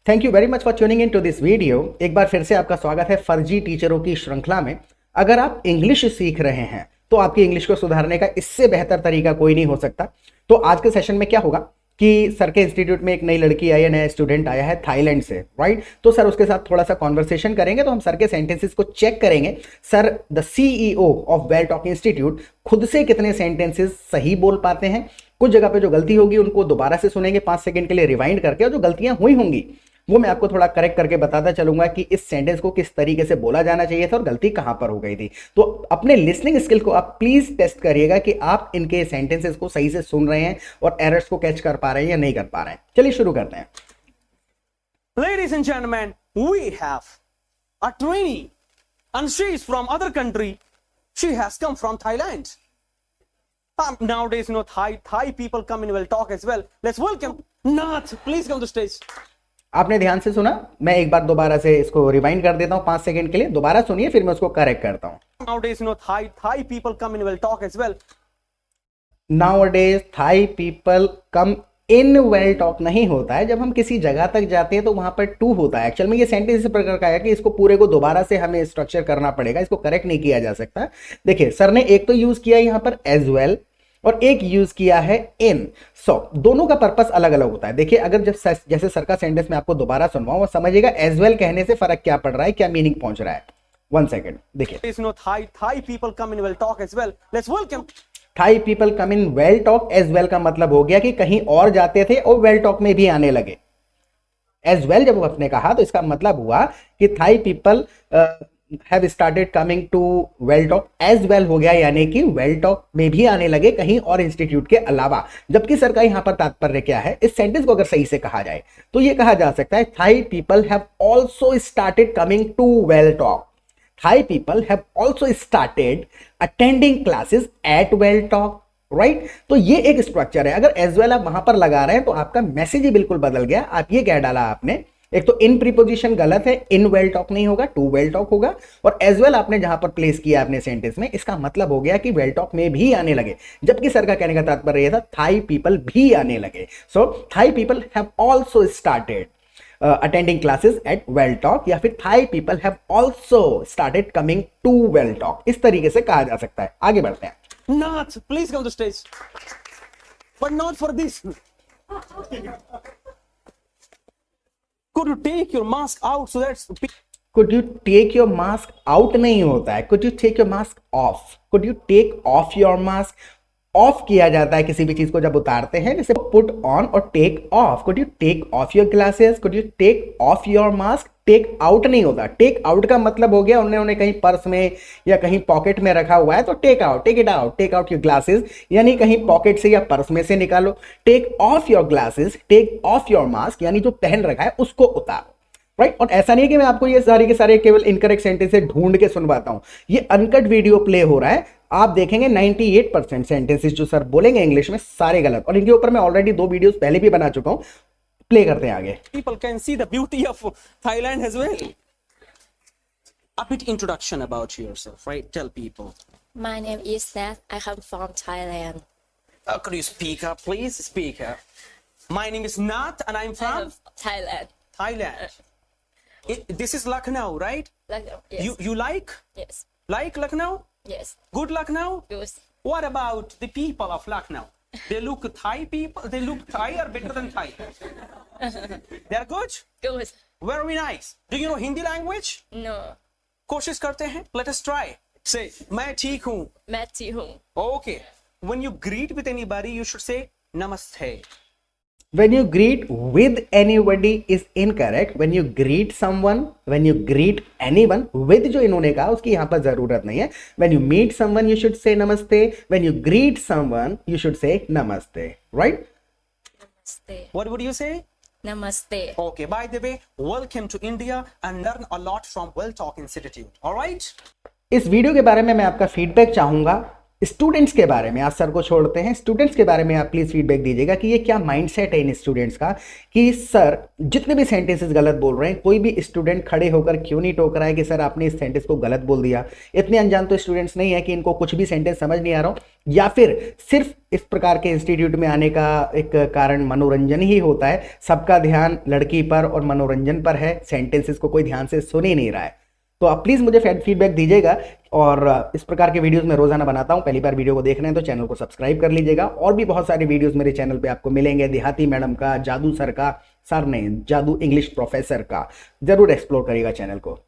Thank you very much for tuning in to this video. एक बार फिर से आपका स्वागत है फर्जी टीचरों की श्रृंखला में। अगर आप इंग्लिश सीख रहे हैं तो आपकी इंग्लिश को सुधारने का इससे बेहतर तरीका कोई नहीं हो सकता। तो आज के सेशन में क्या होगा कि सर के इंस्टीट्यूट में एक नई लड़की आई है, नया स्टूडेंट आया है थाईलैंड से, राइट। तो सर उसके साथ थोड़ा सा कॉन्वर्सेशन करेंगे, तो हम सर के सेंटेंसेस को चेक करेंगे। Sir the CEO of well talk institute खुद से कितने सेंटेंसेस सही बोल पाते हैं। कुछ जगह पे जो गलती होगी उनको दोबारा से सुनेंगे 5 सेकंड के लिए रिवाइंड करके, और जो गलतियां हुई होंगी वो मैं आपको थोड़ा करेक्ट करके बताता चलूंगा कि इस सेंटेंस को किस तरीके से बोला जाना चाहिए था और गलती कहां पर हो गई थी। तो अपने लिसनिंग स्किल को आप प्लीज टेस्ट करिएगा कि आप इनके सेंटेंसेस को सही से सुन रहे हैं और एरर्स को कैच कर पा रहे हैं या नहीं कर पा रहे हैं। चलिए शुरू करते हैं। Ladies and gentlemen, we have a trainee and she is from other country. She has come from Thailand. Nowadays, Thai people come in well talk as well. Let's welcome Nath. Please come to stage. आपने ध्यान से सुना, मैं एक बार दोबारा से इसको rewind कर देता हूं 5 सेकंड के लिए। दोबारा सुनिए, फिर मैं उसको करेक्ट करता हूं। Nowadays, Thai people come in well talk as well. Nowadays, Thai people come in well talk नहीं होता है। जब हम किसी जगह तक जाते हैं तो वहां पर टू होता है। एक्चुअल में ये सेंटेंस इस प्रकार का है कि इसको पूरे को दोबारा से हमें स्ट्रक्चर करना पड़ेगा, इसको करेक्ट नहीं किया जा सकता। देखिए, सर ने एक तो यूज किया यहां पर एज वेल और एक यूज किया है इन। दोनों का पर्पस अलग अलग होता है। देखिए, अगर जैसे सर का सेंटेंस मैं आपको दोबारा सुनवाऊं और समझिएगा एज वेल कहने से फर्क क्या पड़ रहा है, क्या मीनिंग पहुंच रहा है। 1 सेकेंड देखिए। Thai people come in well talk as well. Let's welcome. Thai people come in well talk as well का मतलब हो गया कि कहीं और जाते थे और वेल टॉक में भी आने लगे। एज वेल जब आपने कहा तो इसका मतलब हुआ कि Thai people have started coming to well talk as well हो गया, यानी कि वेल टॉक में भी आने लगे कहीं और इंस्टीट्यूट के अलावा। जबकि सर का यहां पर तात्पर्य क्या है, इस सेंटेंस को अगर सही से कहा जाए तो यह कहा जा सकता है Thai people have also started coming to well talk. Thai people have also started attending classes at well talk, right? तो ये एक स्ट्रक्चर है। अगर एज वेल आप वहां पर लगा रहे हैं तो आपका मैसेज ही बिल्कुल बदल गया। आप ये कह डाला आपने, एक तो इन प्रीपोजिशन गलत है, इन वेल टॉक नहीं होगा, टू वेल टॉक होगा। और एज वेल आपने जहां पर प्लेस किया अपने सेंटेंस में, इसका मतलब हो गया कि वेल टॉक में भी आने लगे। जबकि सर का कहने का तात्पर्य यह था थाई पीपल भी आने लगे। So Thai people have also started attending classes at well talk, या फिर Thai people have also started coming to well talk, इस तरीके से कहा जा सकता है। आगे बढ़ते हैं। Nath, please come to stage. But not for this. Could you take your mask out so that Could you take your mask out नहीं होता है, could you take your mask off, could you take off your mask। Of किया जाता है किसी भी चीज को जब उतारते हैं, जैसे पुट ऑन और take off. Could you take off your glasses, could you take off your mask. Take out नहीं होता। टेक आउट का मतलब हो गया उन्हें कहीं पर्स में या कहीं पॉकेट में रखा हुआ है तो take out, take it out, take out your glasses, यानी कहीं पॉकेट से या पर्स में से निकालो। Take off your glasses, take off your mask, यानी जो पहन रखा है उसको उतारो, राइट। और ऐसा नहीं है कि मैं आपको ये सारे के सारे केवल इनकरेक्ट सेंटेंसेस ढूंढ के सुनवाता हूं। ये अनकट वीडियो प्ले हो रहा है, आप देखेंगे 98% सेंटेंसेस जो सर बोलेंगे इंग्लिश में सारे गलत। और इनके ऊपर मैं ऑलरेडी 2 वीडियोस पहले भी बना चुका हूं। प्ले करते हैं आगे। people can see the beauty of Thailand as well? A bit introduction about yourself, right? Tell people. My name is Nat. I come from Thailand. Could you speak up, please? Speak up. My name is Nath, and I'm from Thailand. Thailand. This is Lucknow, right? Yes. You like Lucknow? Yes. Good Lucknow? Yes. What about the people of Lucknow? They look Thai people. They look Thai or better than Thai? They're good. Good. Very nice. Do you know Hindi language? No. कोशिश करते हैं. Let us try. Say, मैं ठीक हूँ. मैं ठीक हूँ. Okay. When you greet with anybody, you should say Namaste. When you greet with anybody is incorrect. When you greet someone, when you greet anyone, with जो इन्होंने कहा उसकी यहाँ पर जरूरत नहीं है। When you meet someone, you should say namaste. When you greet someone, you should say namaste, right? Namaste. What would you say? Namaste. Okay. By the way, welcome to India and learn a lot from Well Talk Institute. All right? इस video के बारे में मैं आपका feedback चाहूंगा। Students के बारे में, आज सर को छोड़ते हैं, स्टूडेंट्स के बारे में आप प्लीज फीडबैक दीजिएगा कि ये क्या माइंडसेट है इन स्टूडेंट्स का कि सर जितने भी सेंटेंसेस गलत बोल रहे हैं, कोई भी स्टूडेंट खड़े होकर क्यों नहीं टोक रहा है कि सर आपने इस सेंटेंस को गलत बोल दिया। इतने अनजान तो स्टूडेंट्स नहीं है कि इनको कुछ भी सेंटेंस समझ नहीं आ रहा हो, या फिर सिर्फ इस प्रकार के इंस्टीट्यूट में आने का एक कारण मनोरंजन ही होता है, सबका ध्यान लड़की पर और मनोरंजन पर है, सेंटेंसेस को कोई ध्यान से सुन ही नहीं रहा है। तो आप प्लीज़ मुझे फीडबैक दीजिएगा। और इस प्रकार के वीडियोस मैं रोजाना बनाता हूं, पहली बार वीडियो को देख रहे हैं तो चैनल को सब्सक्राइब कर लीजिएगा। और भी बहुत सारे वीडियोस मेरे चैनल पे आपको मिलेंगे, देहाती मैडम का, जादू सर का, सर नहीं जादू इंग्लिश प्रोफेसर का, जरूर एक्सप्लोर करिएगा चैनल को।